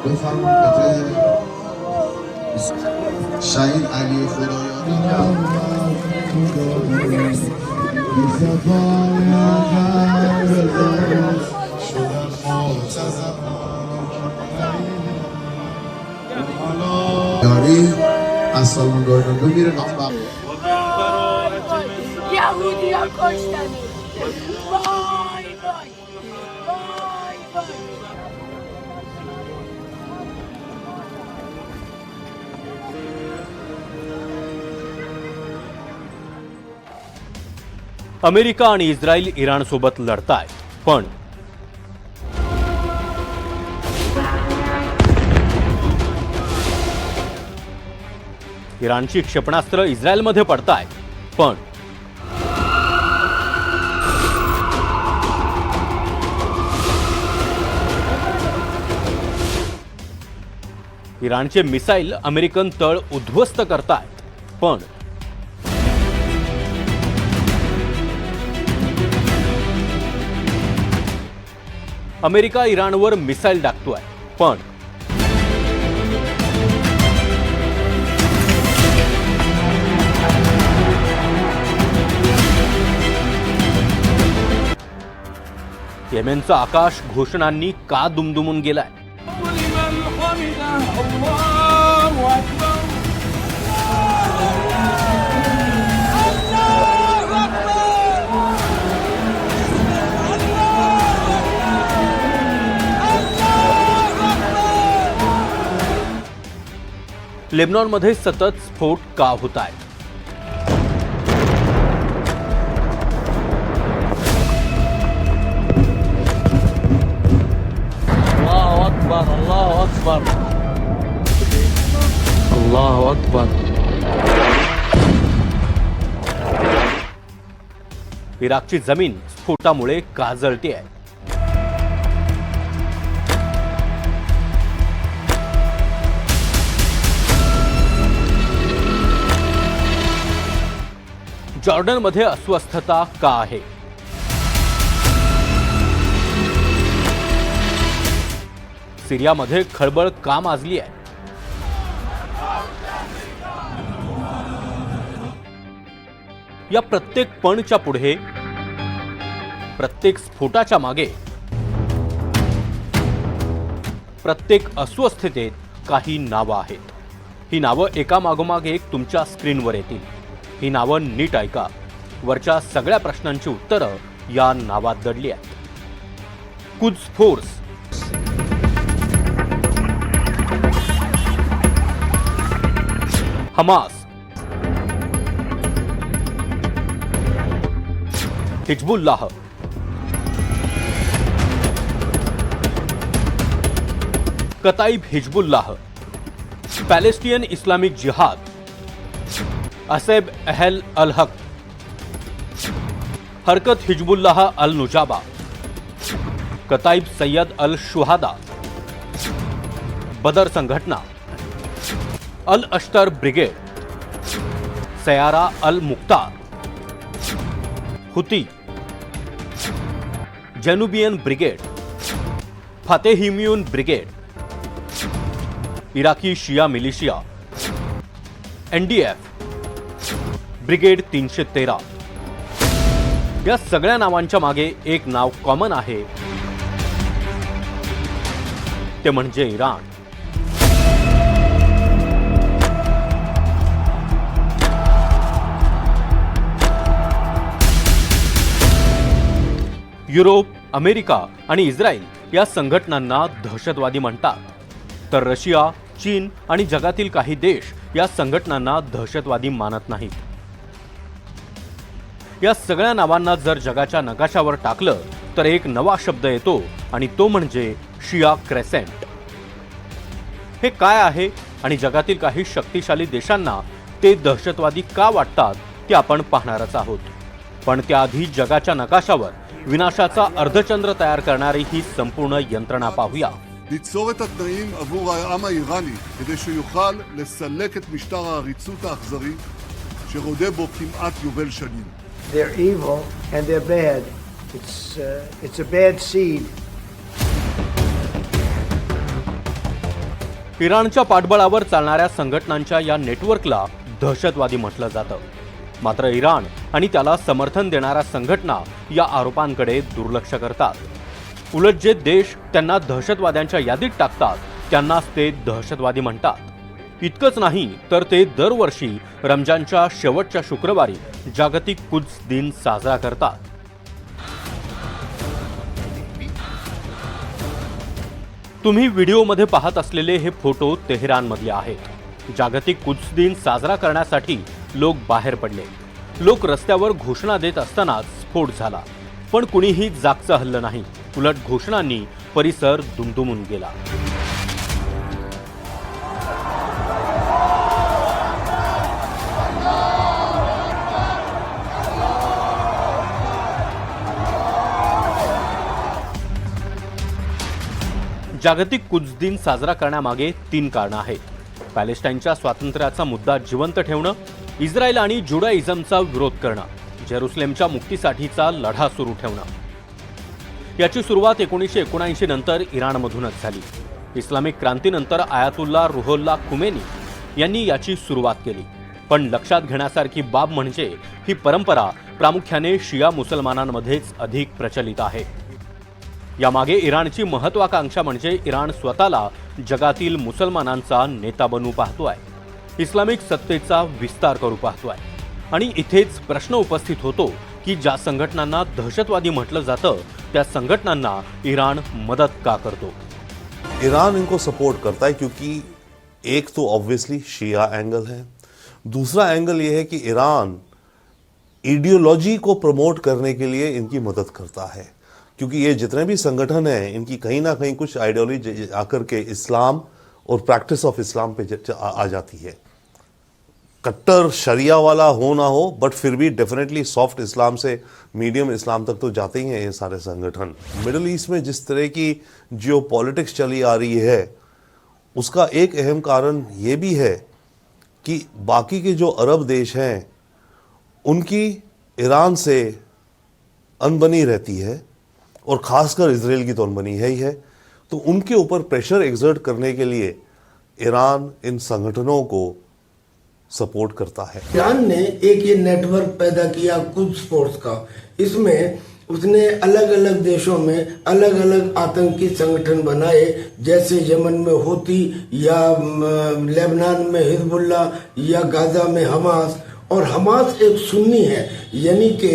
بفرمون قطعه شهید علی خدایانی یاری از سالمان گاردندو میره نام بخش یهودی ها کشتنی وای وای وای وای. America आणि Israel इराणसोबत लढतायत, पण इराणची क्षेपणास्त्र इस्रायलमध्ये पडतायत, पण इराणचे मिसाईल अमेरिकन तळ उद्ध्वस्त करतायत, पण अमेरिका इराणवर मिसाईल टाकतोय, पण येमेनचं आकाश घोषणांनी का दुमदुमून गेलाय? लेबनॉनमध्ये सतत स्फोट का होत आहेत? अल्लाहु अकबर अल्लाहु अकबर अल्लाहु अकबर. इराकची जमीन स्फोटामुळे का जळतेय? जॉर्डनमध्ये अस्वस्थता का आहे? सिरियामध्ये खळबळ का माजली आहे? या प्रत्येक पणच्या पुढे, प्रत्येक स्फोटाच्या मागे, प्रत्येक अस्वस्थतेत काही नावं आहेत. ही नावं एका मागोमाग एक तुमच्या स्क्रीनवर येतील. ही नावं नीट ऐका. वरच्या सगळ्या प्रश्नांची उत्तरं या नावात दडली आहेत. Quds force, Hamas, Hezbollah, Kataib Hezbollah, Palestinian Islamic Jihad, Asaib अहल अल हक, हरकत हिजबुल्लाह अल नुजाबा, कताइब सैयद अल शुहादा, बदर संघटना, अल अश्तर ब्रिगेड, सयारा अल मुख्तार, हुती, जनुबियन ब्रिगेड, फातेहिमियुन ब्रिगेड, इराकी शिया मिलिशिया, एनडीएफ, ब्रिगेड 313. या सगळ्या नावांच्या मागे एक नाव कॉमन आहे, ते म्हणजे इराण. युरोप, अमेरिका आणि इस्रायल या संघटनांना दहशतवादी म्हणतात, तर रशिया, चीन आणि जगातील काही देश या संघटनांना दहशतवादी मानत नाहीत. या सगळ्या नावांना जर जगाच्या नकाशावर टाकलं तर एक नवा शब्द येतो आणि तो म्हणजे शिया क्रेसेंट. हे काय आहे आणि जगातील काही शक्तिशाली देशांना ते दहशतवादी का वाटतात ते आपण पाहणारच आहोत. पण त्याआधी जगाच्या नकाशावर विनाशाचा अर्धचंद्र तयार करणारी ही संपूर्ण यंत्रणा पाहूया. ליצור את התנאים עבור העם האיראני כדי שיוכל לסלק את משטר העריצות האכזרי שרודה בו כמעט יובל שנים. They're evil and they're bad. It's a bad seed. इराणच्या पाठबळावर चालणाऱ्या संघटनांच्या या नेटवर्कला दहशतवादी म्हटलं जातं. मात्र इराण आणि त्याला समर्थन देणाऱ्या संघटना या आरोपांकडे दुर्लक्ष करतात. उलट जे देश त्यांना दहशतवाद्यांच्या यादीत टाकतात त्यांनाच ते दहशतवादी म्हणतात. इतकंच नाही तर ते दरवर्षी रमजानच्या शेवटच्या शुक्रवारी जागतिक कुद्स दिन साजरा करतात. तुम्ही व्हिडिओमध्ये पाहत असलेले हे फोटो तेहरानमधले आहेत. जागतिक कुद्स दिन साजरा करण्यासाठी लोक बाहेर पडले. लोक रस्त्यावर घोषणा देत असतानाच स्फोट झाला, पण कुणीही जागचं हल्लं नाही. उलट घोषणांनी परिसर दुमदुमून गेला. जागतिक कुद्स दिन साजरा करण्यामागे 3 कारणं आहेत. पॅलेस्टाईनच्या स्वातंत्र्याचा मुद्दा जिवंत ठेवणं, इस्रायल आणि जुडाइझमचा विरोध करणं, जेरुसलेमच्या मुक्तीसाठीचा लढा सुरू ठेवणं. याची सुरुवात 1979 नंतर इराणमधूनच झाली. इस्लामिक क्रांतीनंतर आयातुल्ला रुहोल्ला खुमेनी यांनी याची सुरुवात केली. पण लक्षात घेण्यासारखी बाब म्हणजे ही परंपरा प्रामुख्याने शिया मुसलमानांमध्येच अधिक प्रचलित आहे. यामागे इराणची महत्वाकांक्षा म्हणजे इराण स्वतःला जगातील मुसलमानांचा नेता बनवू पाहतोय, इस्लामिक सत्तेचा विस्तार करू पाहतोय. आणि इथेच प्रश्न उपस्थित होतो की ज्या संघटनांना दहशतवादी म्हटलं जातं त्या संघटनांना इराण मदत का करतो. ईरान इनको सपोर्ट करता है क्योंकि एक तो ऑब्वियसली शिया एंगल है, दूसरा एंगल ये है कि ईरान आइडियोलॉजी को प्रमोट करने के लिए इनकी मदद करता है. क्योंकि ये जितने भी संगठन हैं इनकी कहीं ना कहीं कुछ आइडियोलॉजी आकर के इस्लाम और प्रैक्टिस ऑफ इस्लाम पे आ जाती है. कट्टर शरिया वाला हो ना हो, बट फिर भी डेफिनेटली सॉफ्ट इस्लाम से मीडियम इस्लाम तक तो जाते ही हैं ये सारे संगठन. मिडिल ईस्ट में जिस तरह की जियोपॉलिटिक्स चली आ रही है उसका एक अहम कारण ये भी है कि बाकी के जो अरब देश हैं उनकी ईरान से अनबनी रहती है और ख़ासकर इजराइल की तो अनबनी है ही है. तो उनके ऊपर प्रेशर एक्सर्ट करने के लिए ईरान इन संगठनों को सपोर्ट करता है. ईरान ने एक ये नेटवर्क पैदा किया कुद्स फोर्स का. इसमें उसने अलग अलग देशों में अलग अलग आतंकी संगठन बनाए, जैसे यमन में होती या लेबनान में हिजबुल्ला या गाजा में हमास. और हमास एक सुन्नी है, यानी कि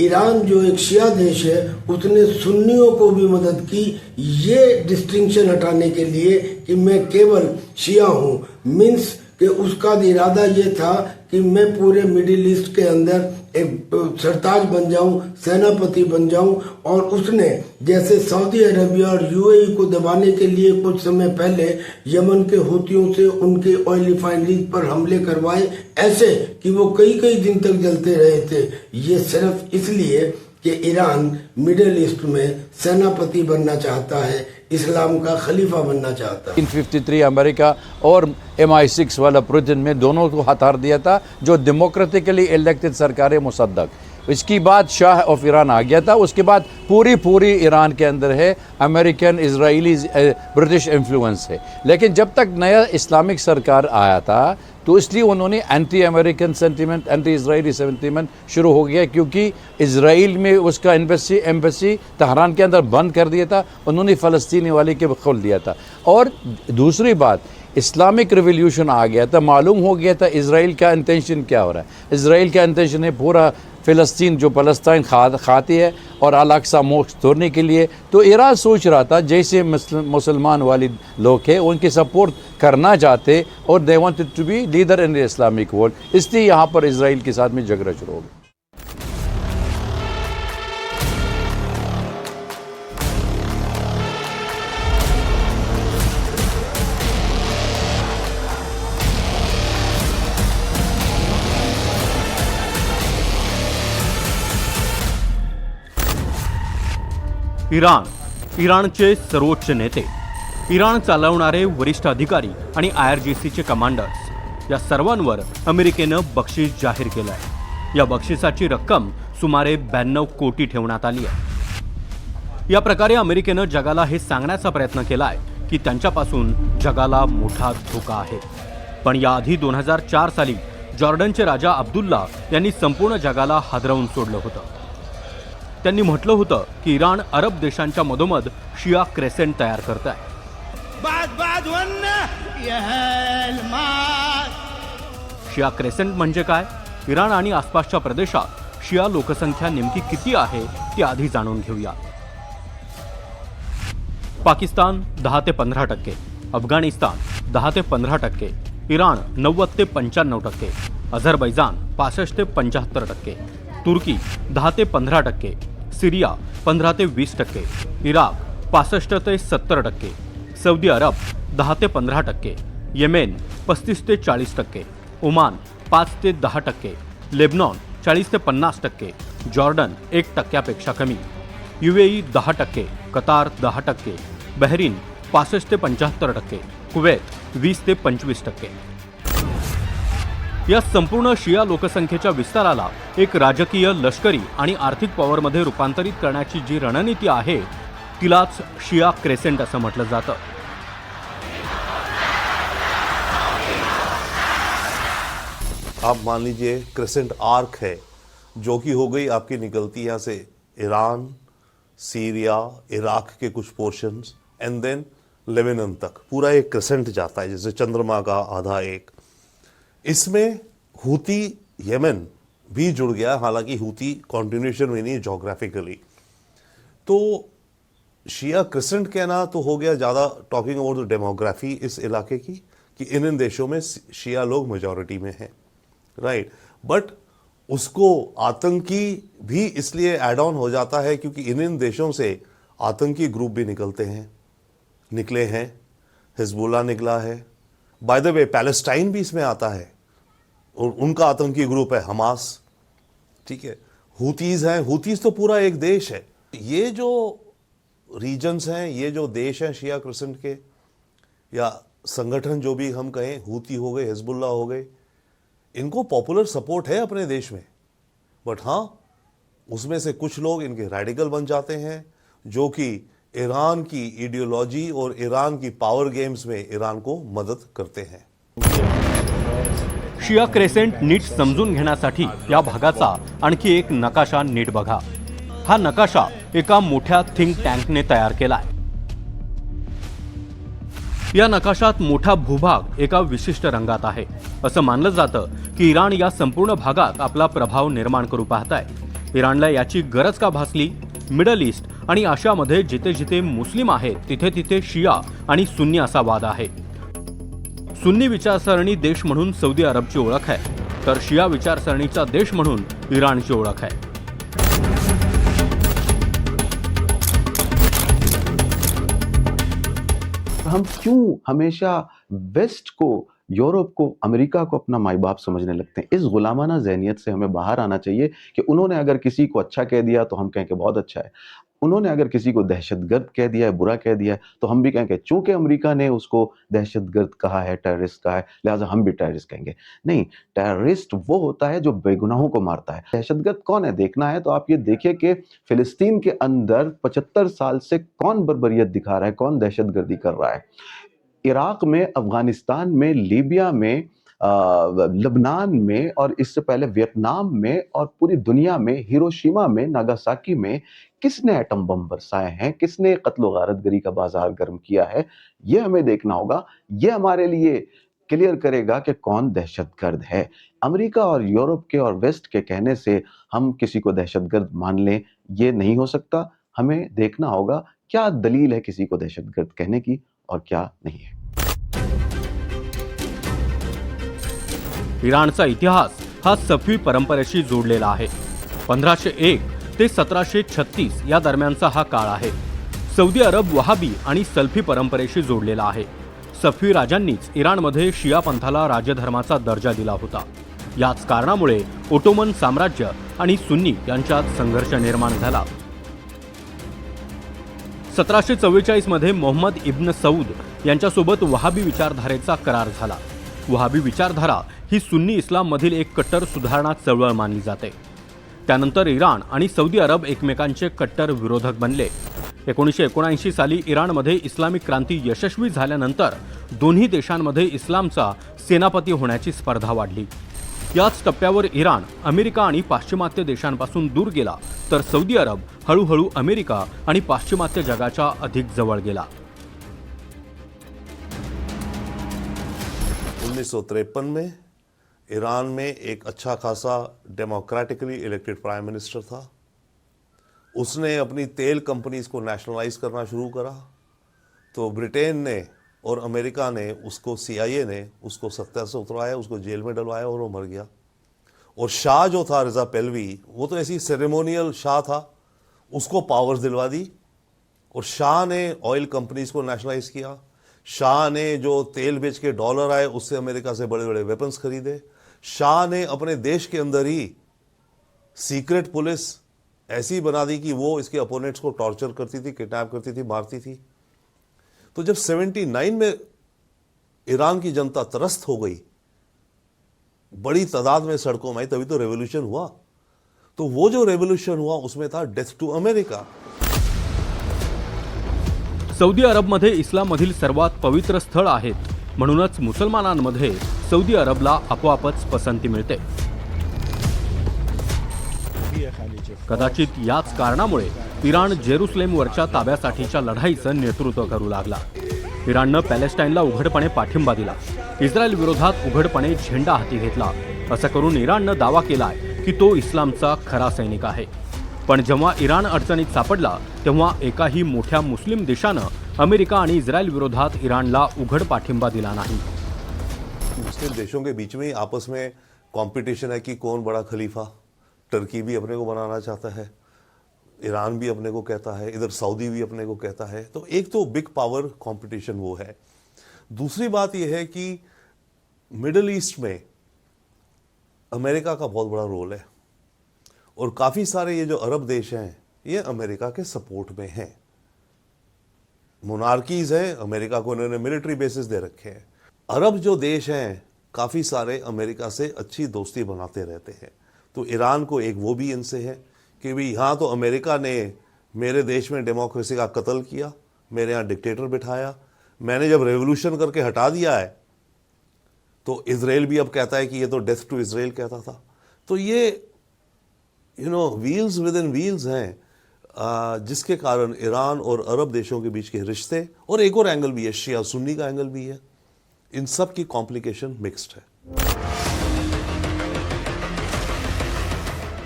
ईरान जो एक शिया देश है उसने सुन्नियों को भी मदद की ये डिस्टिंक्शन हटाने के लिए कि मैं केवल शिया हूँ. मीन्स कि उसका इरादा ये था कि मैं पूरे मिडिल ईस्ट के अंदर एक सरताज बन जाऊं, सेनापति बन जाऊं. और उसने जैसे सऊदी अरबिया और यूएई को दबाने के लिए कुछ समय पहले यमन के हूतियों से उनके ऑयल रिफाइनरीज पर हमले करवाए, ऐसे कि वो कई दिन तक जलते रहे थे. ये सिर्फ इसलिए कि ईरान मिडिल ईस्ट में सेनापति बनना चाहता है, इस्लाम का खलीफा बनना चाहता है. 1953 अमेरिका और MI6 वाला प्रोजन में दोनों को हथार दिया था, जो डेमोक्रेटिकली इलेक्टेड सरकार मुसद्दक. इसकी बाद शाह ऑफ ईरान आ गया था. उसके बाद पूरी ईरान के अंदर है अमेरिकन, इजरायली, ब्रिटिश इन्फ्लुएंस है. लेकिन जब तक नया इस्लामिक सरकार आया था तो इसलिए उन्होंने anti American sentiment, anti Israeli sentiment शुरू हो गया, क्योंकि इजराइल में उसका एम्बेसी तहरान के अंदर बंद कर दिया था. उन्होंने फ़लस्तीनी वाले के खोल दिया था. और दूसरी बात, इस्लामिक रिवॉल्यूशन आ गया था, मालूम हो गया था इजराइल का इंटेंशन क्या हो रहा है. इजराइल का इंटेंशन है पूरा फ़लस्तीन जो फ़लस्तीन खाती है और अल-अक़सा मोक्ष तोड़ने के लिए. तो ईरान सोच रहा था जैसे मुसलमान वाले लोग हैं उनके सपोर्ट करना चाहते और they wanted to be leader in the Islamic world. इसलिए यहाँ पर इजराइल के साथ में झगड़ा शुरू हो गया. इराणचे सर्वोच्च नेते, इराण चालवणारे वरिष्ठ अधिकारी आणि IRGCचे कमांडर्स या सर्वांवर अमेरिकेनं बक्षीस जाहीर केलं आहे. या बक्षिसाची रक्कम सुमारे 92 कोटी ठेवण्यात आली आहे. या प्रकारे अमेरिकेनं जगाला हे सांगण्याचा प्रयत्न केलाय की त्यांच्यापासून जगाला मोठा धोका आहे. पण याआधी 2004 साली जॉर्डनचे राजा अब्दुल्ला यांनी संपूर्ण जगाला हादरवून सोडलं होतं. त्यांनी म्हटलं होतं की इराण अरब देशांच्या मधोमध शिया क्रेसेंट तयार करत आहे. शिया क्रेसेंट म्हणजे काय? इराण आणि आसपासच्या प्रदेशात शिया लोकसंख्या नेमकी किती आहे ती आधी जाणून घेऊया. पाकिस्तान 10 ते 15%, अफगाणिस्तान 10 ते 15%, इराण 90 ते 95%, अझरबैजान 65 ते 75%, तुर्की 10 ते 15%, सिरिया 15 ते 20%, इराक 65 ते 70%, सौदी अरब 10 ते 15%, येमेन 35 ते 40%, ओमान 5 ते 10%, लेबनॉन 40 ते 50%, जॉर्डन 1% कमी, UAE 10%, कतार 10%, बहरीन 65 ते 75%, कुवेत 20 ते 25%. या संपूर्ण शिया लोकसंख्येच्या विस्ताराला एक राजकीय, लष्करी आणि आर्थिक पॉवरमध्ये रूपांतरित करण्याची जी रणनीती आहे तिलाच शिया क्रेसेंट असं म्हटलं जातं. आप मान लीजिए क्रेसेंट आर्क है जो कि हो गई आपकी निकलती यहाँ से ईरान, सीरिया, इराक के कुछ पोर्शंस एंड देन लेबनान तक पूरा एक क्रेसेंट जाता है जैसे चंद्रमा का आधा एक. इसमें हूती यमन भी जुड़ गया, हालांकि हूती कॉन्टिन्यूशन में नहीं जोग्राफिकली. तो शिया क्रेसेंट कहना तो हो गया ज़्यादा टॉकिंग अबाउट द डेमोग्राफी इस इलाके की कि इन देशों में शिया लोग मेजॉरिटी में हैं, राइट. बट उसको आतंकी भी इसलिए ऐड ऑन हो जाता है क्योंकि इन देशों से आतंकी ग्रुप भी निकले हैं. हिजबुल्लाह निकला है, बाय द वे पैलेस्टाइन भी इसमें आता है और उनका आतंकी ग्रुप है हमास, ठीक है. हूतीज हैं, हूतीज तो पूरा एक देश है. ये जो रीजन्स हैं, ये जो देश हैं शिया क्रेसेंट के या संगठन जो भी हम कहें, हूती हो गए, हिजबुल्लाह हो गए, इनको पॉपुलर सपोर्ट है अपने देश में. बट हाँ, उसमें से कुछ लोग इनके रेडिकल बन जाते हैं जो कि ईरान की आइडियोलॉजी और ईरान की पावर गेम्स में ईरान को मदद करते हैं. शिया क्रेसेंट नीट समजून घेण्यासाठी या भागाचा आणखी एक नकाशा नीट बघा. हा नकाशा एका मोठ्या थिंक टँकने तयार केलाय. या नकाशात मोठा भूभाग एका विशिष्ट रंगात आहे. असं मानलं जातं की इराण या संपूर्ण भागात आपला प्रभाव निर्माण करू पाहताय. इराणला याची गरज का भासली? मिडल ईस्ट आणि आशियामध्ये जिथे जिथे मुस्लिम आहेत तिथे तिथे शिया आणि सुन्नी असा वाद आहे. सुन्नी विचारसरणी देश म्हणून सौदी अरबची ओळख आहे, तर शिया विचारसरणीचा देश म्हणून इराणची ओळख आहे. हम क्यों हमेशा वेस्ट को, यूरोप को, अमेरिका को अपना माई बाप समझने लगते हैं? इस गुलामाना ज़हनियत से हमें बाहर आना चाहिए कि उन्होंने अगर किसी को अच्छा कह दिया तो हम कहें कि बहुत अच्छा है, उन्होंने अगर किसी को दहशतगर्द कह दिया है, बुरा कह दिया है, तो हम भी कहें कि चूंकि अमेरिका ने उसको दहशतगर्द कहा है, टेररिस्ट कहा है, लिहाजा हम भी टेररिस्ट कहेंगे. नहीं, टेररिस्ट वो होता है जो बेगुनाहों को मारता है. दहशतगर्द कौन है देखना है तो आप ये देखिए कि फिलिस्तीन के अंदर 75 साल से कौन बर्बरियत दिखा रहा है, कौन दहशतगर्दी कर रहा है. इराक में, अफगानिस्तान में, लीबिया में, लबनान में और इससे पहले वियतनाम में और पूरी दुनिया में, हिरोशिमा में, नागासाकी में किसने एटम बम बरसाए हैं, किसने कत्ल गारतगरी का बाजार गर्म किया है, ये हमें देखना होगा. ये हमारे लिए क्लियर करेगा कि कौन दहशतगर्द है. अमेरिका और यूरोप के और वेस्ट के कहने से हम किसी को दहशतगर्द मान लें, ये नहीं हो सकता. हमें देखना होगा क्या दलील है किसी को दहशतगर्द कहने की और क्या नहीं है. इराणचा इतिहास हा सफवी परंपरेशी जोडलेला आहे. 1501 ते 1736 या दरम्यानचा हा काळ आहे. सौदी अरब वहाबी आणि सल्फी परंपरेशी जोडलेला आहे. सफवी राजांनीच इराणमध्ये शिया पंथाला राजधर्माचा दर्जा दिला होता. याच कारणामुळे ओटोमन साम्राज्य आणि सुन्नी यांच्यात संघर्ष निर्माण झाला. 1744 मध्ये मोहम्मद इब्न सौद यांच्यासोबत वहाबी विचारधारेचा करार झाला. वहाबी विचारधारा ही सुन्नी इस्लाममधील एक कट्टर सुधारणा चळवळ मानली जाते. त्यानंतर इराण आणि सौदी अरब एकमेकांचे कट्टर विरोधक बनले. 1979 साली इराणमध्ये इस्लामिक क्रांती यशस्वी झाल्यानंतर दोन्ही देशांमध्ये इस्लामचा सेनापती होण्याची स्पर्धा वाढली. याच टप्प्यावर इराण अमेरिका आणि पाश्चिमात्य देशांपासून दूर गेला, तर सौदी अरब हळूहळू अमेरिका आणि पाश्चिमात्य जगाच्या अधिक जवळ गेला. 1953 में ईरान में एक अच्छा खासा डेमोक्रेटिकली इलेक्टेड प्राइम मिनिस्टर था. उसने अपनी तेल कंपनीज को नेशनलाइज करना शुरू करा, तो ब्रिटेन ने और अमेरिका ने उसको, CIA ने उसको सत्ता से उतरवाया, उसको जेल में डलवाया और वो मर गया. और शाह जो था रिजा पहलवी, वो तो ऐसी सेरेमोनियल शाह था, उसको पावर्स दिलवा दी. और शाह ने ऑयल कंपनीज को नेशनलाइज किया. शाह ने जो तेल बेच के डॉलर आए उससे अमेरिका से बड़े बड़े वेपन्स खरीदे. शाह ने अपने देश के अंदर ही सीक्रेट पुलिस ऐसी बना दी कि वो इसके अपोनेंट्स को टॉर्चर करती थी, किडनैप करती थी, मारती थी. तो जब 79 में ईरान की जनता त्रस्त हो गई, बड़ी तादाद में सड़कों में आई, तभी तो रेवोल्यूशन हुआ. तो वो जो रेवोल्यूशन हुआ उसमें था डेथ टू अमेरिका. सौदी अरबमध्ये इस्लाममधील सर्वात पवित्र स्थळ आहेत, म्हणूनच मुसलमानांमध्ये सौदी अरबला आपोआपच पसंती मिळते. कदाचित याच कारणामुळे इराण जेरुसलेमवरच्या ताब्यासाठीच्या लढाईचं नेतृत्व करू लागला. इराणनं पॅलेस्टाईनला उघडपणे पाठिंबा दिला, इस्रायल विरोधात उघडपणे झेंडा हाती घेतला. असं करून इराणनं दावा केलाय की तो इस्लामचा खरा सैनिक आहे. पण जेव्हा इराण अडचणीत सापडला, तेव्हा एकाही मोठ्या मुस्लिम देशानं अमेरिका आणि इस्रायल विरोधात इराणला उघड पाठिंबा दिला नाही. मुस्लिम देशों के बीच में ही आपस में कंपटीशन है कि कौन बड़ा खलीफा. टर्की भी अपने को बनाना चाहता है, ईरान भी अपने को कहता है, इधर सऊदी भी अपने को कहता है. तो एक तो बिग पावर कंपटीशन वो है. दूसरी बात यह है कि मिडिल ईस्ट में अमेरिका का बहुत बड़ा रोल है, और काफ़ी सारे ये जो अरब देश हैं ये अमेरिका के सपोर्ट में हैं. मोनार्कीज हैं, अमेरिका को इन्होंने मिलिट्री बेसिस दे रखे हैं. अरब जो देश हैं काफ़ी सारे अमेरिका से अच्छी दोस्ती बनाते रहते हैं. तो ईरान को एक वो भी इनसे है कि भाई यहाँ तो अमेरिका ने मेरे देश में डेमोक्रेसी का कत्ल किया, मेरे यहाँ डिक्टेटर बिठाया, मैंने जब रेवोल्यूशन करके हटा दिया है, तो इजराइल भी अब कहता है कि ये तो डेथ टू इजराइल कहता था. तो ये व्हील्स विद इन व्हील्स हैं, जिसके कारण ईरान और अरब देशों के बीच के रिश्ते, और एक और एंगल भी है, शिया सुन्नी का एंगल भी है, इन सब की कॉम्प्लिकेशन मिक्स्ड है.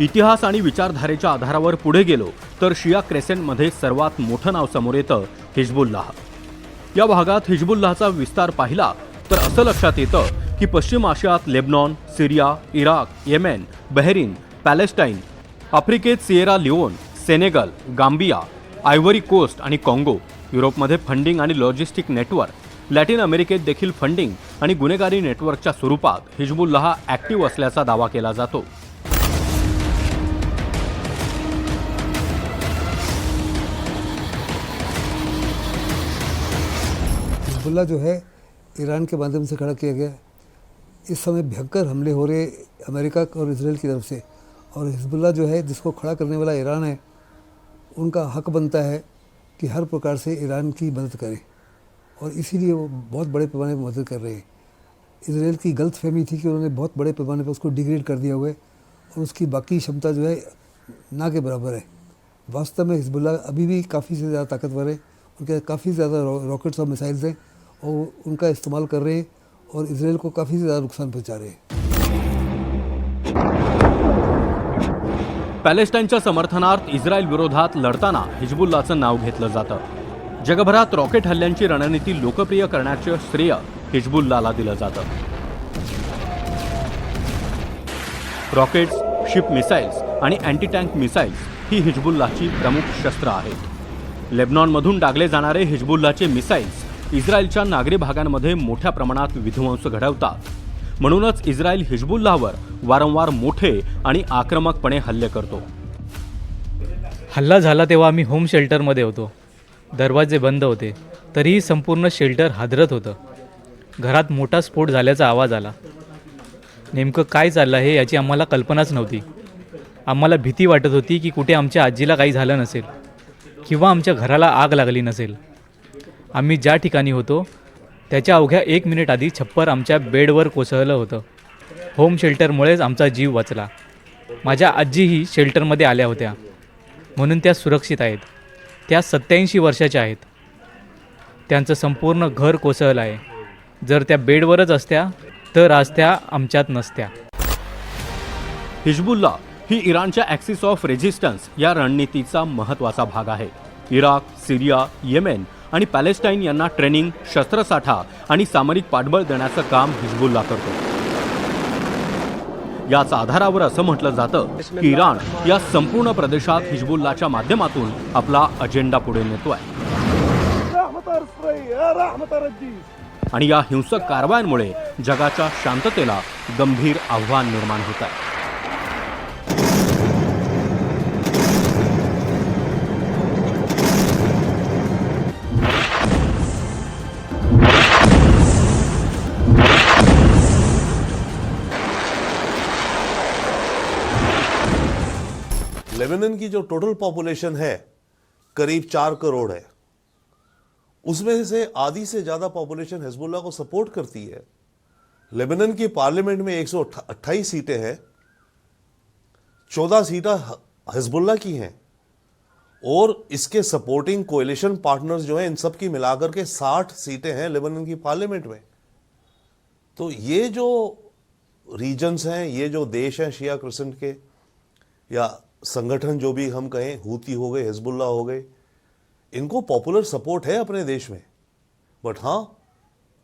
इतिहास आणि विचारधारेच्या आधारावर पुढे गेलो तर शिया क्रेसेंटमध्ये सर्वात मोठं नाव समोर येतं हिजबुल्लाह. या भागात हिजबुल्लाहचा विस्तार पाहिला तर असं लक्षात येतं की पश्चिम आशियात Lebanon, Syria, Iraq, Yemen, Bahrain, Palestine, आफ्रिकेत Sierra Leone, Senegal, Gambia, Ivory Coast आणि काँगो, युरोपमध्ये फंडिंग आणि लॉजिस्टिक नेटवर्क, लॅटिन अमेरिकेत देखील फंडिंग आणि गुन्हेगारी नेटवर्कच्या स्वरूपात हिजबुल्लाह ॲक्टिव्ह असल्याचा दावा केला जातो. हिजबुल्लाह जो है ईरान के माध्यम से खड़ा किया गया. इस समय भयंकर हमले हो रहे अमेरिका और इजराइल की तरफ से, और हिजबुल्लाह जो है जिसको खड़ा करने वाला ईरान है, उनका हक बनता है कि हर प्रकार से ईरान की मदद करें, और इसीलिए वो बहुत बड़े पैमाने पर मदद कर रहे हैं. इजराइल की गलत फहमी थी कि उन्होंने बहुत बड़े पैमाने पर उसको डिग्रेड कर दिया हुआ है, और उसकी बाकी क्षमता जो है ना के बराबर है. वास्तव में हिजबुल्लाह अभी भी काफ़ी से ज़्यादा ताकतवर है, उनके काफ़ी ज़्यादा रॉकेट्स और मिसाइल्स हैं, और उनका इस्तेमाल कर रहे हैं और इजराइल को काफ़ी ज़्यादा नुकसान पहुंचा रहे हैं. पॅलेस्टाईनच्या समर्थनार्थ इस्रायल विरोधात लढताना हिजबुल्लाहचं नाव घेतलं जातं. जगभरात रॉकेट हल्ल्यांची रणनीती लोकप्रिय करण्याचे श्रेय हिजबुल्लाहला दिलं जातं. रॉकेट्स, शिप मिसाइल्स आणि अँटी टँक मिसाइल्स ही हिजबुल्लाहची प्रमुख शस्त्र आहेत. लेबनॉनमधून डागले जाणारे हिजबुल्लाहचे मिसाइल्स इस्रायलच्या नागरी भागांमध्ये मोठ्या प्रमाणात विध्वंस घडवतात. म्हणूनच इस्रायल हिजबुल्लाहवर वारंवार मोठे आणि आक्रमकपणे हल्ले करतो. हल्ला झाला तेव्हा आम्ही होम शेल्टरमध्ये होतो. दरवाजे बंद होते, तरीही संपूर्ण शेल्टर हादरत होतं. घरात मोठा स्फोट झाल्याचा आवाज आला. नेमकं काय चाललं आहे याची आम्हाला कल्पनाच नव्हती. आम्हाला भीती वाटत होती की कुठे आमच्या आजीला काही झालं नसेल. किंवा आमच्या घराला आग लागली नसेल. आम्ही ज्या ठिकाणी होतो त्याच्या अवघ्या 1 मिनिट आधी छप्पर आमच्या बेडवर कोसळलं होतं. होम शेल्टरमुळेच आमचा जीव वाचला. माझ्या आजीही शेल्टरमध्ये आल्या होत्या, म्हणून त्या सुरक्षित आहेत. त्या 87 वर्षाच्या आहेत. त्यांचं संपूर्ण घर कोसळलं आहे. जर त्या बेडवरच असत्या तर आज त्या आमच्यात नसत्या. हिजबुल्ला ही इराणच्या ॲक्सिस ऑफ रेझिस्टन्स या रणनीतीचा महत्त्वाचा भाग आहे. इराक, सिरिया, येमेन आणि पॅलेस्टाईन यांना ट्रेनिंग, शस्त्रसाठा आणि सामरिक पाठबळ देण्याचं काम हिजबुल्ला करतो. याच आधारावर असं म्हटलं जातं की इराण या संपूर्ण प्रदेशात हिजबुल्लाच्या माध्यमातून आपला अजेंडा पुढे नेतोय. आणि या हिंसक कारवायांमुळे जगाच्या शांततेला गंभीर आव्हान निर्माण होत आहे. लेबनान की जो टोटल पॉपुलेशन है करीब 4 करोड़ है. उसमें से आधी से ज्यादा पॉपुलेशन हिजबुल्लाह को सपोर्ट करती है. लेबनान की पार्लियामेंट में 128 सीटें हैं, 14 सीटें हिजबुल्लाह की हैं और इसके सपोर्टिंग कोएलिशन पार्टनर्स जो हैं इन सब की मिलाकर के 60 सीटें हैं लेबनान की पार्लियामेंट में. तो ये जो रीजन्स हैं, ये जो देश हैं शिया क्रिसेंट के, या संगठन जो भी हम कहें, हूती हो गए, हिजबुल्लाह हो गए, इनको पॉपुलर सपोर्ट है अपने देश में. बट हाँ,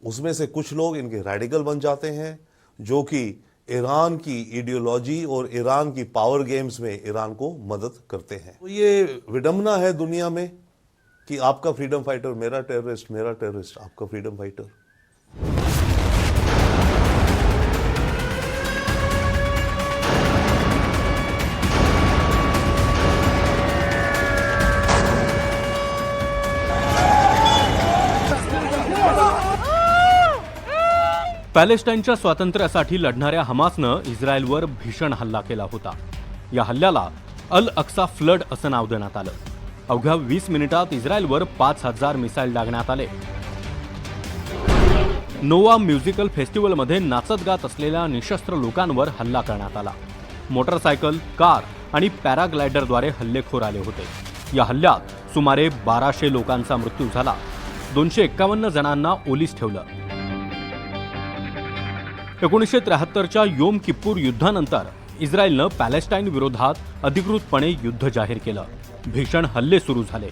उसमें से कुछ लोग इनके रेडिकल बन जाते हैं जो कि ईरान की आइडियोलॉजी और ईरान की पावर गेम्स में ईरान को मदद करते हैं. तो ये विडंबना है दुनिया में कि आपका फ्रीडम फाइटर मेरा टेररिस्ट, मेरा टेररिस्ट आपका फ्रीडम फाइटर. पॅलेस्टाईनच्या स्वातंत्र्यासाठी लढणाऱ्या हमासनं इस्रायलवर भीषण हल्ला केला होता. या हल्ल्याला अल अक्सा फ्लड असं नाव देण्यात आलं. अवघ्या 20 मिनिटात इस्रायलवर 5000 मिसाईल डागण्यात आले. नोवा म्युझिकल फेस्टिवलमध्ये नाचत गात असलेल्या निशस्त्र लोकांवर हल्ला करण्यात आला. मोटरसायकल, कार आणि पॅराग्लायडरद्वारे हल्लेखोर आले होते. या हल्ल्यात सुमारे 1200 लोकांचा मृत्यू झाला. 251 जणांना ओलीस ठेवलं. 1973च्या योम किप्पूर युद्धानंतर इस्रायलनं पॅलेस्टाईन विरोधात अधिकृतपणे युद्ध जाहीर केलं. भीषण हल्ले सुरू झाले.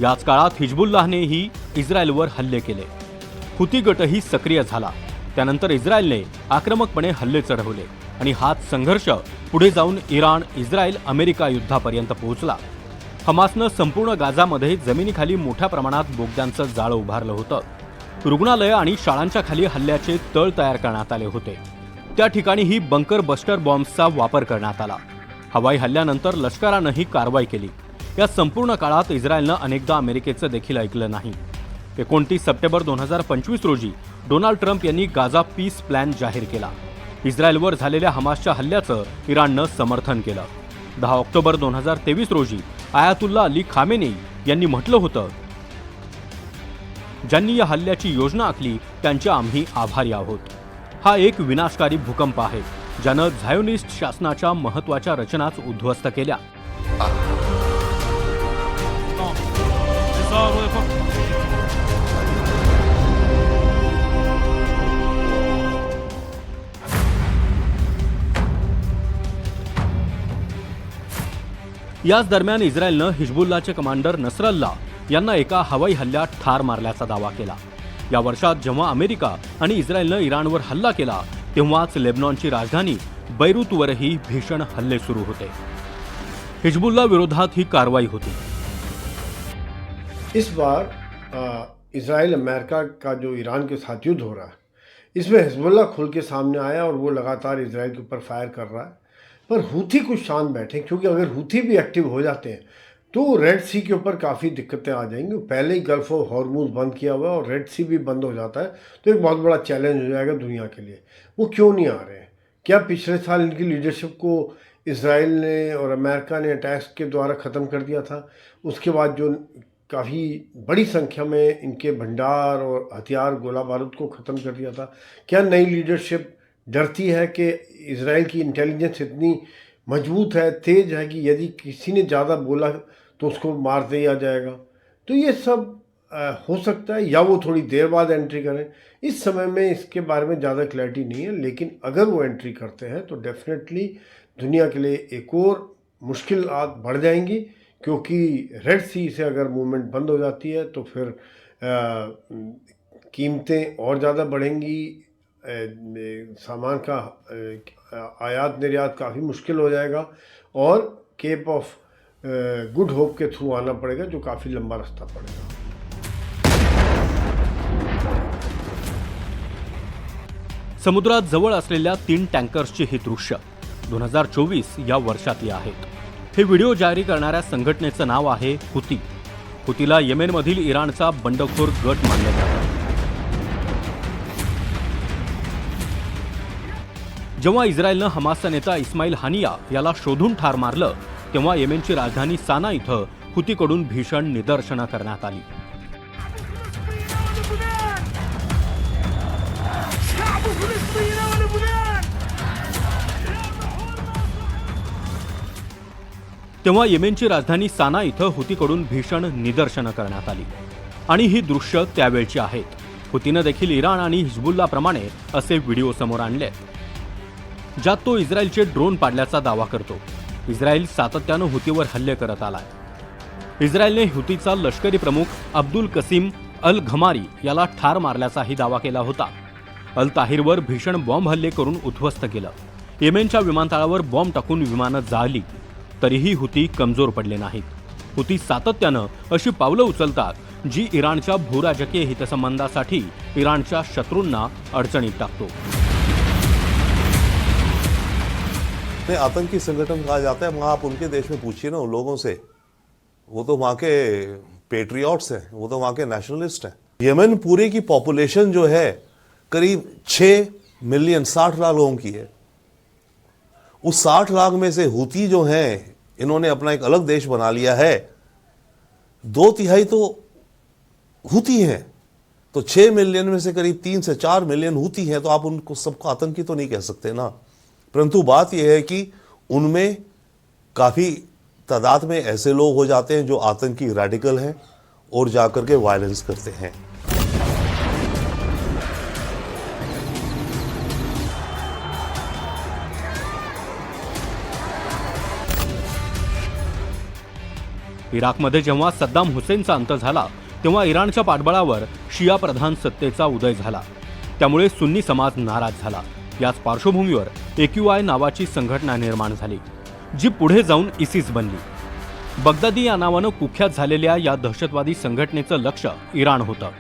याच काळात हिजबुल्लाहनेही इस्रायलवर हल्ले केले. हुती गटही सक्रिय झाला. त्यानंतर इस्रायलने आक्रमकपणे हल्ले चढवले आणि हाच संघर्ष पुढे जाऊन इराण, इस्रायल, अमेरिका युद्धापर्यंत पोहोचला. हमासनं संपूर्ण गाझामध्ये जमिनीखाली मोठ्या प्रमाणात बोगद्यांचं जाळं उभारलं होतं. रुग्णालय आणि शाळांच्या खाली हल्ल्याचे तळ तयार करण्यात आले होते. त्या ठिकाणीही बंकर बस्टर बॉम्ब्सचा वापर करण्यात आला. हवाई हल्ल्यानंतर लष्करानंही कारवाई केली. या संपूर्ण काळात इस्रायलनं अनेकदा अमेरिकेचं देखील ऐकलं नाही. 29 सप्टेंबर 2025 रोजी डोनाल्ड ट्रम्प यांनी गाझा पीस प्लॅन जाहीर केला. इस्रायलवर झालेल्या हमासच्या हल्ल्याचं इराणनं समर्थन केलं. 10 ऑक्टोबर 2023 रोजी आयातुल्ला अली खामेनी यांनी म्हटलं होतं, ज्यांनी या हल्ल्याची योजना आखली त्यांचे आम्ही आभारी आहोत. हा एक विनाशकारी भूकंप आहे ज्यानं झायोनिस्ट शासनाच्या महत्त्वाच्या रचनाच उद्ध्वस्त केल्या. याच दरम्यान इस्रायलनं हिजबुल्लाचे कमांडर नसरल्ला यांना एका हवाई हल्ल्यात ठार मारल्याचा दावा केला. या वर्षात जेव्हा अमेरिका आणि इस्रायलनं इराणवर हल्ला केला तेव्हाच लेबनॉनची राजधानी बैरूतवरही भीषण हल्ले सुरू होते. हिजबुल्ला विरोधात ही कारवाई होती. इस बार इजराइल अमेरिका का जो ईरान के साथ युद्ध हो रहा है, इसमें हिजबुल्ला खुल के सामने आया और वो लगातार इजराइल के ऊपर फायर कर रहा है. पर हूथी कुछ शांत बैठे, क्योंकि अगर हूथी भी एक्टिव हो जाते हैं तो रेड सी के ऊपर काफ़ी दिक्कतें आ जाएंगी. पहले ही गल्फ ऑफ हॉर्मुज बंद किया हुआ है और रेड सी भी बंद हो जाता है तो एक बहुत बड़ा चैलेंज हो जाएगा दुनिया के लिए. वो क्यों नहीं आ रहे हैं? क्या पिछले साल इनकी लीडरशिप को इसराइल ने और अमेरिका ने अटैक्स के द्वारा ख़त्म कर दिया था। उसके बाद जो काफ़ी बड़ी संख्या में इनके भंडार और हथियार गोला बारूद को ख़त्म कर दिया था। क्या नई लीडरशिप डरती है कि इसराइल की इंटेलिजेंस इतनी मजबूत है, तेज़ है कि यदि किसी ने ज़्यादा बोला तो उसको मार दिया जाएगा? तो ये सब हो सकता है, या वो थोड़ी देर बाद एंट्री करें। इस समय में इसके बारे में ज़्यादा क्लैरिटी नहीं है, लेकिन अगर वो एंट्री करते हैं तो डेफिनेटली दुनिया के लिए एक और मुश्किलात बढ़ जाएंगी, क्योंकि रेड सी से अगर मूवमेंट बंद हो जाती है तो फिर कीमतें और ज़्यादा बढ़ेंगी, सामान का आयात निर्यात काफ़ी मुश्किल हो जाएगा और केप ऑफ गुड होप के थ्रू आना पड़ेगा, जो काफ़ी लंबा रास्ता पड़ेगा। समुद्रात जवळ असलेल्या 3 टँकर्सची ही दृश्य 2024 या वर्षातली आहेत। हे व्हिडिओ जारी करणाऱ्या संघटनेचं नाव आहे हुती। हुतीला येमेनमधील इराणचा बंडखोर गट मानले जाते। जेव्हा इस्रायलनं हमासचा नेता इस्माईल हानिया याला शोधून ठार मारलं, तेव्हा येमेनची राजधानी साना इथं हुतीकडून भीषण निदर्शनं करण्यात आली। तेव्हा येमेनची राजधानी साना इथं हुतीकडून भीषण निदर्शनं करण्यात आली आणि ही दृश्य त्यावेळची आहेत। हुतीनं देखील इराण आणि हिजबुल्लाप्रमाणे असे व्हिडिओ समोर आणले ज्यात तो इस्रायलचे ड्रोन पाडल्याचा दावा करतो। इस्रायल सातत्यानं हुतीवर हल्ले करत आलाय। इस्रायलने हुतीचा लष्करी प्रमुख अब्दुल कसीम अल घमारी याला ठार मारल्याचाही दावा केला होता। अल ताहिरवर भीषण बॉम्ब हल्ले करून उद्ध्वस्त केलं। येमेनच्या विमानतळावर बॉम्ब टाकून विमानं जाळली, तरीही हुती कमजोर पडले नाहीत। हुती सातत्यानं अशी पावलं उचलतात जी इराणच्या भूराजकीय हितसंबंधासाठी इराणच्या शत्रूंना अडचणीत टाकतो। आतंकी संगठन कहा जाता है, वहां आप उनके देश में पूछिए ना उन लोगों से, वो तो वहां के पेट्रियट्स हैं, वो तो वहां के नेशनलिस्ट हैं। यमन पूरे की पॉपुलेशन जो है करीब 6 मिलियन 60 लाख लोगों की है। उस 60 लाख में से हुती जो हैं, इन्होंने अपना एक अलग देश बना लिया है। 2/3 तो हुती हैं, तो 6 मिलियन में से करीब 3 से 4 मिलियन हुती हैं, तो आप उनको सबको आतंकी तो नहीं कह सकते ना। परंतु बात यह है कि उनमें काफी तादाद में ऐसे लोग हो जाते हैं जो आतंकी रेडिकल हैं और जाकर के वायलेंस करते हैं। इराकमध्ये जेव्हा सद्दाम हुसेनचा अंत झाला, तेव्हा इराणच्या पाठबळावर शिया प्रधान सत्तेचा उदय झाला। त्यामुळे सुन्नी समाज नाराज झाला। याच पार्श्वभूमीवर AQI नावाची संघटना निर्माण झाली, जी पुढे जाऊन इसिस बनली। बगदादी या नावानं कुख्यात झालेल्या या दहशतवादी संघटनेचं लक्ष इराण होतं।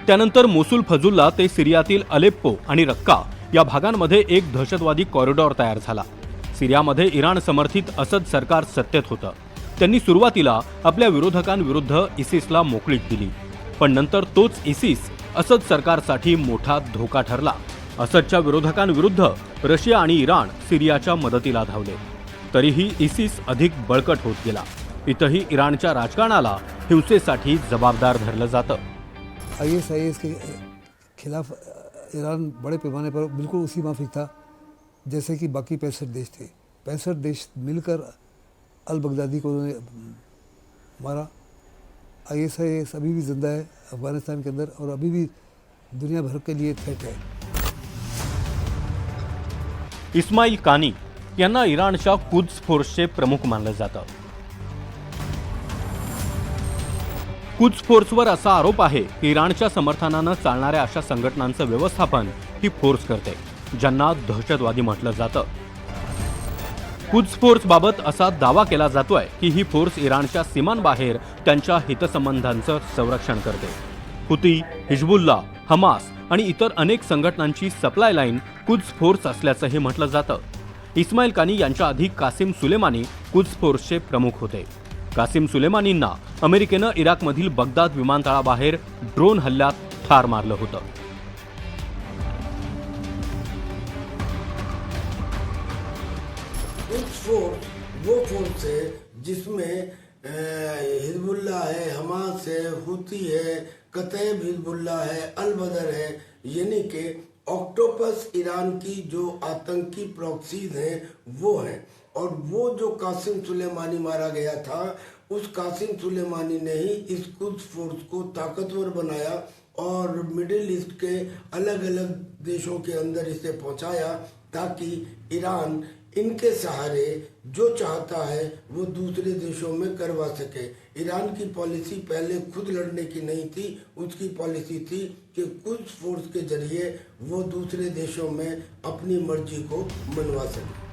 त्यानंतर मोसुल फजुल्ला ते सिरियातील अलेप्पो आणि रक्का या भागांमध्ये एक दहशतवादी कॉरिडॉर तयार झाला। सिरियामध्ये इराण समर्थित असद सरकार सत्तेत होतं। त्यांनी सुरुवातीला आपल्या विरोधकांविरुद्ध इसिसला मोकळीक दिली, पण नंतर तोच इसिस असद सरकारसाठी मोठा धोका ठरला। असदच्या विरोधकांविरुद्ध रशिया आणि इराण सिरियाच्या मदतीला धावले, तरीही इसिस अधिक बळकट होत गेला। इथंही इराणच्या राजकारणाला हिंसेसाठी जबाबदार धरलं जातं। ISIS के खिलाफ ईरान बड़े पैमाने पर बिल्कुल उसी माफिक था जैसे कि बाकी 65 देश थे। 65 देश मिलकर अल बगदादी को उन्होंने मारा। ISIS अभी भी जिंदा है अफगानिस्तान के अंदर और अभी भी दुनिया भर के लिए थ्रेट है। इस्माईल कानी यांना इराणच्या कुद्स फोर्सचे प्रमुख मानलं जातं। कुद्स फोर्सवर असा आरोप आहे की इराणच्या समर्थनानं चालणाऱ्या अशा संघटनांचं व्यवस्थापन ही फोर्स करते, ज्यांना दहशतवादी म्हटलं जातं। कुद्स फोर्स बाबत असा दावा केला जातोय की ही फोर्स इराणच्या सीमांबाहेर त्यांच्या हितसंबंधांचं संरक्षण करते। हुती, हिजबुल्ला, हमास आणि इतर अनेक संघटनांची सप्लाय लाईन कुद्स फोर्स असल्याचंही म्हटलं जातं। इस्माईल कानी यांच्या आधी कासिम सुलेमानी कुद्स फोर्सचे प्रमुख होते। कासिम सुलेमानींना अमेरिकेनं इराकमधील बगदाद विमानतळाबाहेर ड्रोन हल्ल्यात ठार मारलं होतं। कुछ फोर्स वो फोर्स है जिसमें हिजबुल्लाह है, हमास है, हुती है, कतैब हिजबुल्लाह है, अल बदर है, यानी कि ऑक्टोपस ईरान की जो आतंकी प्रॉक्सीज हैं वो हैं। और वो जो कासिम सुलेमानी मारा गया था, उस कासिम सुलेमानी ने ही इस कुद्स फोर्स को ताकतवर बनाया और मिडिल ईस्ट के अलग अलग देशों के अंदर इसे पहुंचाया ताकि ईरान इनके सहारे जो चाहता है वो दूसरे देशों में करवा सके। ईरान की पॉलिसी पहले खुद लड़ने की नहीं थी, उसकी पॉलिसी थी कि कुछ फोर्स के जरिए वो दूसरे देशों में अपनी मर्जी को मनवा सके।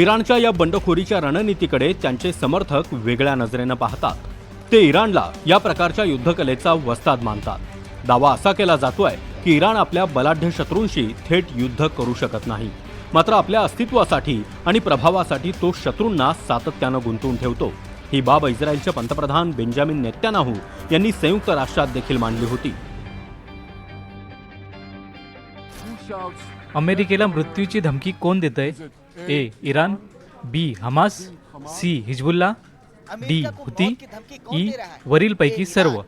इराणच्या या बंडखोरीच्या रणनीतीकडे त्यांचे समर्थक वेगळ्या नजरेनं पाहतात। ते इराणला या प्रकारच्या युद्धकलेचा वस्ताद मानतात। दावा असा केला जातोय की इराण आपल्या बलाढ्य शत्रूंशी थेट युद्ध करू शकत नाही, मात्र आपल्या अस्तित्वासाठी आणि प्रभावासाठी तो शत्रूंना सातत्यानं गुंतवून ठेवतो। ही बाब इस्रायलचे पंतप्रधान बेंजामिन नेतन्याहू यांनी संयुक्त राष्ट्रात देखील मांडली होती। अमेरिकेला मृत्यूची धमकी कोण देतंय? A. Iran, B. Hamas, C. Hezbollah, D. Houthi, E. वरीलपैकी सर्व।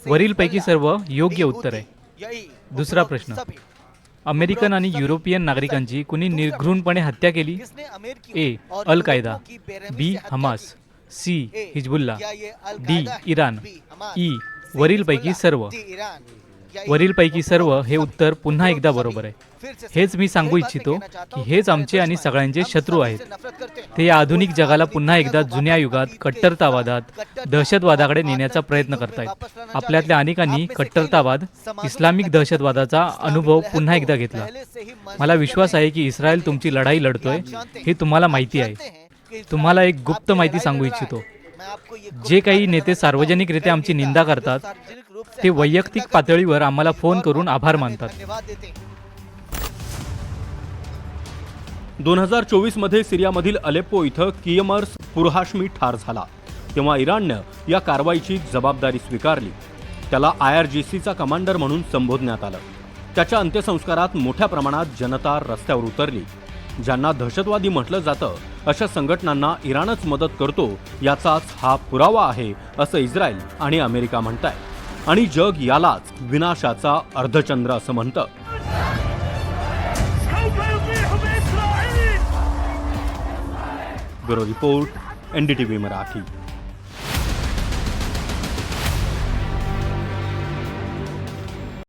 वरीलपैकी सर्व योग्य उत्तर आहे। दुसरा प्रश्न, अमेरिकन आणि युरोपियन नागरिकांची कुणी निर्घृणपणे हत्या केली? A. Al Qaeda, B. Hamas, C. Hezbollah, D. Iran, E. वरीलपैकी सर्व। वरीलपैकी सर्व हे उत्तर पुन्हा एकदा बरोबर आहे। हेच मी सांगू इच्छितो की हेच आमचे आणि सगळ्यांचे शत्रू आहेत। ते या आधुनिक जगाला पुन्हा एकदा जुन्या युगात कट्टरतावादात, दहशतवादाकडे नेण्याचा प्रयत्न करतायत। आपल्यातल्या अनेकांनी कट्टरतावाद, इस्लामिक दहशतवादाचा अनुभव पुन्हा एकदा घेतला। मला विश्वास आहे की इस्रायल तुमची लढाई लढतोय हे तुम्हाला माहिती आहे। तुम्हाला एक गुप्त माहिती सांगू इच्छितो, जे काही नेते सार्वजनिकरित्या आमची निंदा करतात ते वैयक्तिक पातळीवर आम्हाला फोन करून आभार मानतात। 2024 मध्ये सिरियामधील अलेप्पो इथं कियमर्स पुरहाश्मी ठार झाला, तेव्हा इराणनं या कारवाईची जबाबदारी स्वीकारली। त्याला IRGCचा कमांडर म्हणून संबोधण्यात आलं। त्याच्या अंत्यसंस्कारात मोठ्या प्रमाणात जनता रस्त्यावर उतरली। ज्यांना दहशतवादी म्हटलं जातं अशा संघटनांना इराणच मदत करतो याचाच हा पुरावा आहे असं इस्रायल आणि अमेरिका म्हणतायत, आणि जग यालाच विनाशाचा अर्धचंद्र असं म्हणतं। Bureau report, NDTV Marathi.